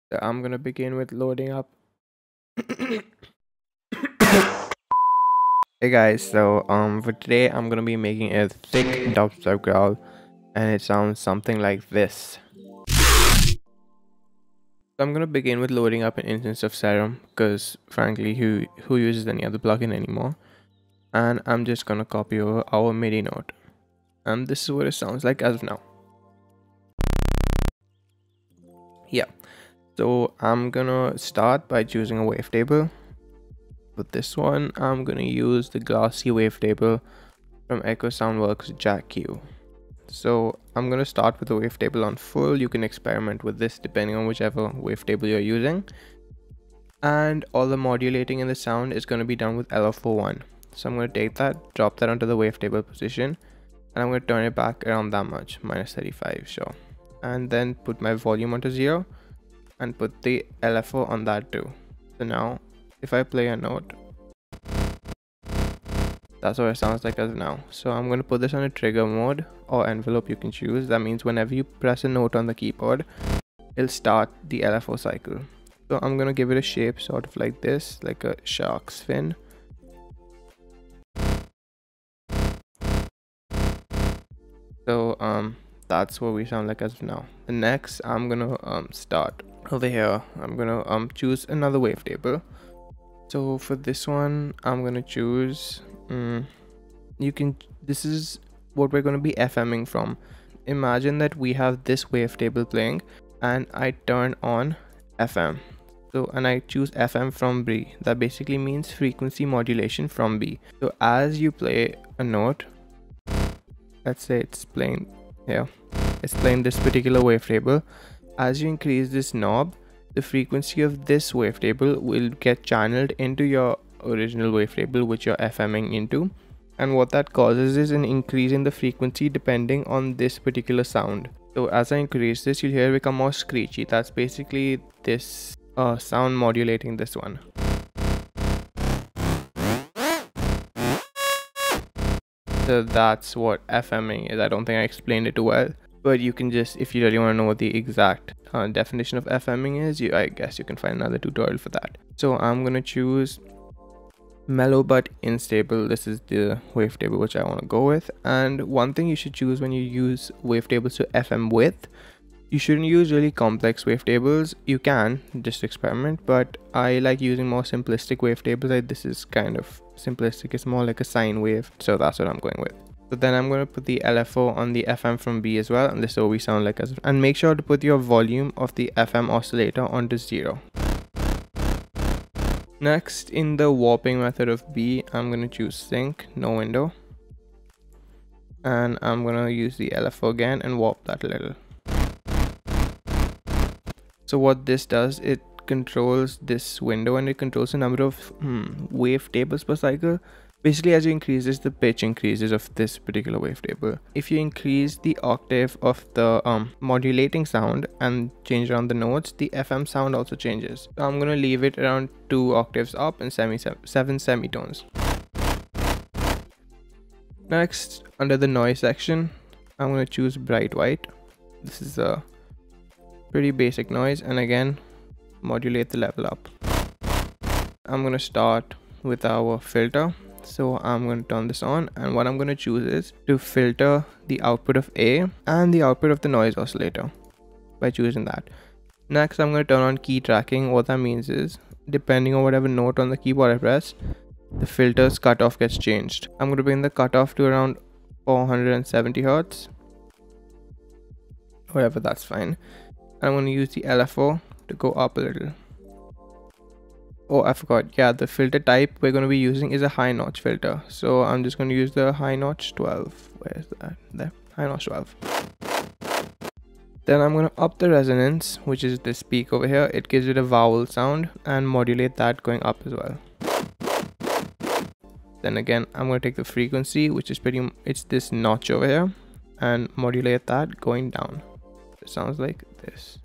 So I'm gonna begin with loading up. Hey guys, so for today I'm gonna be making a thick dubstep growl, and it sounds something like this. So I'm gonna begin with loading up an instance of Serum, because frankly, who uses any other plugin anymore? And I'm just gonna copy over our MIDI note, and this is what it sounds like as of now. Yeah. So I'm gonna start by choosing a wavetable. For this one, I'm gonna use the glossy wavetable from Echo Soundworks Jack Q. So I'm gonna start with the wavetable on full. You can experiment with this depending on whichever wavetable you're using. And all the modulating in the sound is gonna be done with LFO1. So I'm gonna take that, drop that onto the wavetable position, and I'm gonna turn it back around that much, minus 35, sure. And then put my volume onto 0 and put the LFO on that too. So now if I play a note, that's what it sounds like as of now. So I'm going to put this on a trigger mode or envelope, you can choose. That means whenever you press a note on the keyboard, it'll start the LFO cycle. So I'm going to give it a shape sort of like this, like a shark's fin. So that's what we sound like as of now. The next, I'm gonna start over here. I'm gonna choose another wavetable. So for this one, I'm gonna choose this is what we're going to be FMing from. Imagine that we have this wavetable playing and I turn on FM. So and I choose FM from B. That basically means frequency modulation from B. So as you play a note, let's say it's playing here, it's playing this particular wavetable. As you increase this knob, the frequency of this wavetable will get channeled into your original wavetable which you're FMing into. And what that causes is an increase in the frequency depending on this particular sound. So as I increase this, you'll hear it become more screechy. That's basically this sound modulating this one. So that's what FMing is. I don't think I explained it too well, but you can just, if you really want to know what the exact definition of FMing is, I guess you can find another tutorial for that. So I'm gonna choose mellow but unstable. This is the wavetable which I want to go with. And one thing you should choose when you use wavetables to FM with, you shouldn't use really complex wavetables. You can just experiment, but I like using more simplistic wavetables. Like this is kind of simplistic, it's more like a sine wave, so that's what I'm going with. So then I'm going to put the LFO on the FM from B as well, and this is what we sound like as, and make sure to put your volume of the FM oscillator onto 0. Next, in the warping method of B, I'm going to choose sync, no window. And I'm going to use the LFO again and warp that a little. So what this does, it controls this window and it controls the number of wavetables per cycle. Basically, as you increase this, the pitch increases of this particular wavetable. If you increase the octave of the modulating sound and change around the notes, the FM sound also changes. So I'm going to leave it around 2 octaves up and 7 semitones. Next, under the noise section, I'm going to choose bright white. This is a pretty basic noise, and again, modulate the level up. I'm going to start with our filter. So I'm going to turn this on, and what I'm going to choose is to filter the output of A and the output of the noise oscillator by choosing that. Next, I'm going to turn on key tracking. What that means is, depending on whatever note on the keyboard I press, the filter's cutoff gets changed. I'm going to bring the cutoff to around 470 Hz. Whatever, that's fine. I'm going to use the LFO to go up a little. Oh, I forgot. Yeah, the filter type we're going to be using is a high notch filter. So I'm just going to use the high notch 12. Where is that? There. High notch 12. Then I'm going to up the resonance, which is this peak over here. It gives it a vowel sound, and modulate that going up as well. Then again, I'm going to take the frequency, which is it's this notch over here, and modulate that going down. It sounds like this.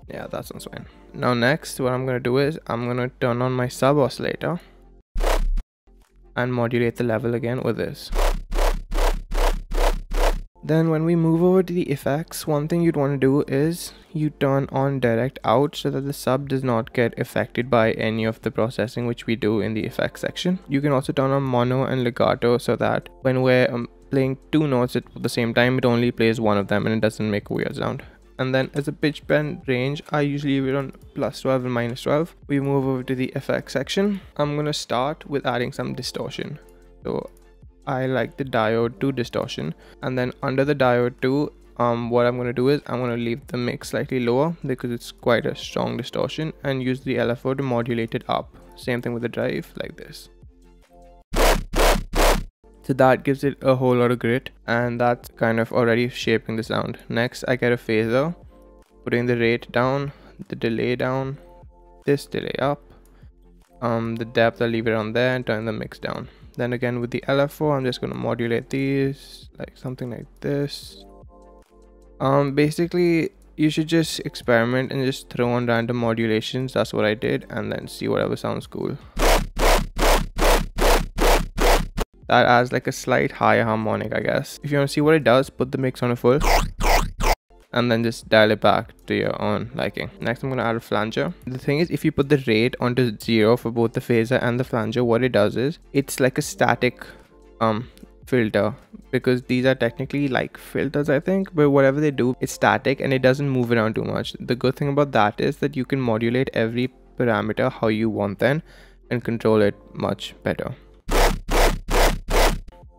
Yeah, that sounds fine. Now next, what I'm going to do is I'm going to turn on my sub oscillator and modulate the level again with this. Then when we move over to the effects, one thing you'd want to do is you turn on direct out so that the sub does not get affected by any of the processing which we do in the effects section. You can also turn on mono and legato so that when we're playing two notes at the same time, it only plays one of them and it doesn't make a weird sound. And then as a pitch bend range, I usually leave it on +12 and -12. We move over to the effects section. I'm gonna start with adding some distortion. So I like the diode 2 distortion, and then under the diode 2, what I'm going to do is I'm going to leave the mix slightly lower because it's quite a strong distortion, and use the LFO to modulate it up. Same thing with the drive, like this. So that gives it a whole lot of grit, and that's kind of already shaping the sound. Next, I get a phaser, putting the rate down, the delay down, this delay up, the depth I'll leave it on there and turn the mix down. Then again with the LFO, I'm just going to modulate these like something like this. Basically you should just experiment and just throw on random modulations. That's what I did, and then see whatever sounds cool. That adds like a slight higher harmonic, I guess. If you want to see what it does, put the mix on a full and then just dial it back to your own liking. Next, I'm going to add a flanger. The thing is, if you put the rate onto 0 for both the phaser and the flanger, what it does is it's like a static filter, because these are technically like filters, I think, but whatever they do, it's static and it doesn't move around too much. The good thing about that is that you can modulate every parameter how you want then and control it much better.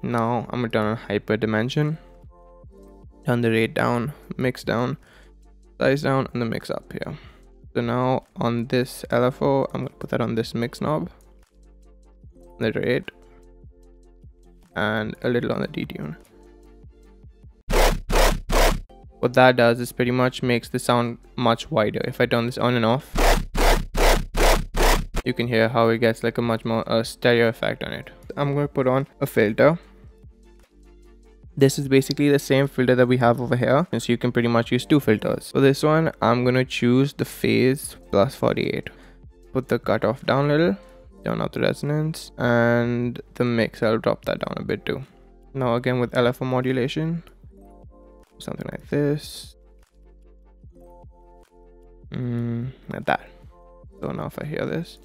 Now I'm gonna turn on hyper dimension, turn the rate down, mix down, size down, and the mix up here. So now on this LFO, I'm gonna put that on this mix knob, the rate, and a little on the detune. What that does is pretty much makes the sound much wider. If I turn this on and off, you can hear how it gets like a much more stereo effect on it. I'm going to put on a filter. This is basically the same filter that we have over here, and so you can pretty much use two filters. For this one, I'm going to choose the phase +48. Put the cutoff down a little, turn up the resonance, and the mix, I'll drop that down a bit too. Now again with LFO modulation, something like this, like that. So now if I hear this,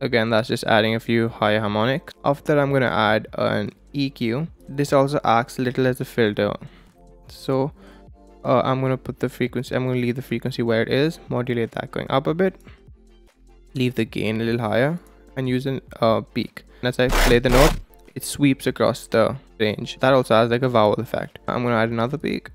again, that's just adding a few higher harmonics. After that, I'm going to add an EQ. This also acts a little as a filter. So I'm going to put the frequency, I'm going to leave the frequency where it is, modulate that going up a bit, leave the gain a little higher, and use a peak. And as I play the note, it sweeps across the range. That also has like a vowel effect. I'm going to add another peak.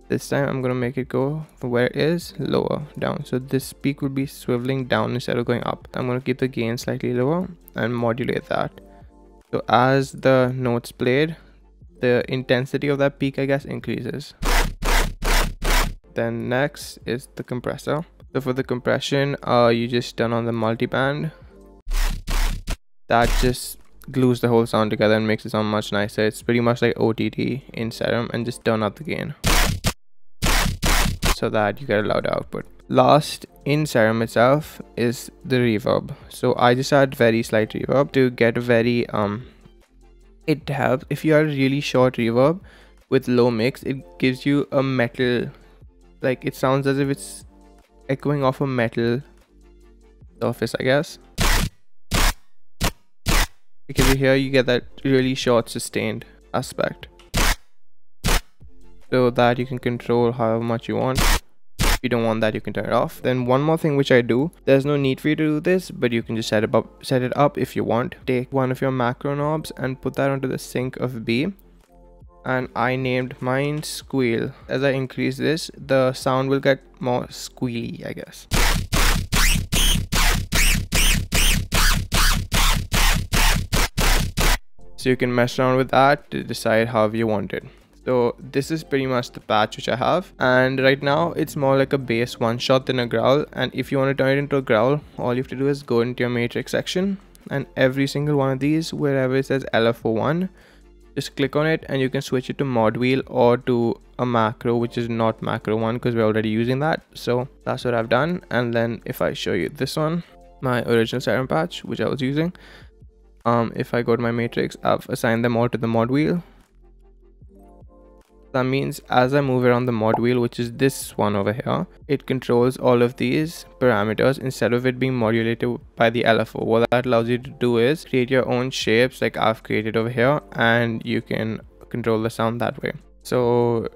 This time I'm going to make it go from where it is lower down, so this peak will be swiveling down instead of going up. I'm going to keep the gain slightly lower and modulate that. So as the notes played, the intensity of that peak, I guess, increases. Then next is the compressor. So for the compression, you just turn on the multiband. That just glues the whole sound together and makes it sound much nicer. It's pretty much like OTT in Serum, and just turn up the gain so that you get a louder output. Last in Serum itself is the reverb. So I just add very slight reverb to get a very it helps if you are really short reverb with low mix. It gives you a metal, like it sounds as if it's echoing off a metal surface, I guess, because here you get that really short sustained aspect, so that you can control however much you want. If you don't want that, you can turn it off. Then one more thing which I do, there's no need for you to do this, but you can just set it up if you want. Take one of your macro knobs and put that onto the sync of B, and I named mine Squeal. As I increase this, the sound will get more squealy, I guess. So you can mess around with that to decide however you want it. So this is pretty much the patch which I have, and right now it's more like a bass one shot than a growl. And if you want to turn it into a growl, all you have to do is go into your matrix section, and every single one of these, wherever it says LFO1, just click on it and you can switch it to mod wheel or to a macro which is not macro one, because we're already using that. So that's what I've done. And then if I show you this one, my original Serum patch which I was using, If I go to my matrix, I've assigned them all to the mod wheel. That means as I move around the mod wheel, which is this one over here, it controls all of these parameters instead of it being modulated by the LFO. What that allows you to do is create your own shapes like I've created over here, and you can control the sound that way. So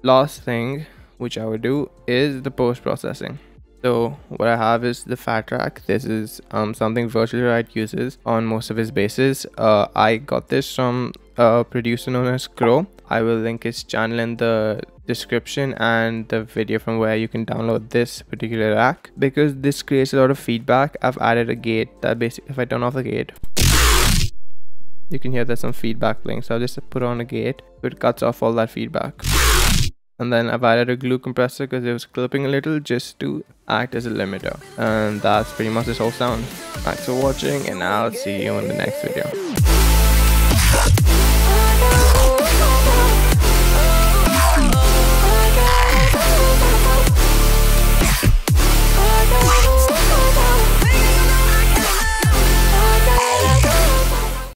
last thing which I would do is the post-processing. So what I have is the fat track. This is something Virtual Right uses on most of his basses. I got this from a producer known as Growl. I will link his channel in the description and the video from where you can download this particular rack. Because this creates a lot of feedback, I've added a gate that basically, if I turn off the gate, you can hear there's some feedback playing. So I'll just put on a gate so it cuts off all that feedback. And then I've added a glue compressor because it was clipping a little, just to act as a limiter. And that's pretty much this whole sound. Thanks for watching, and I'll see you in the next video.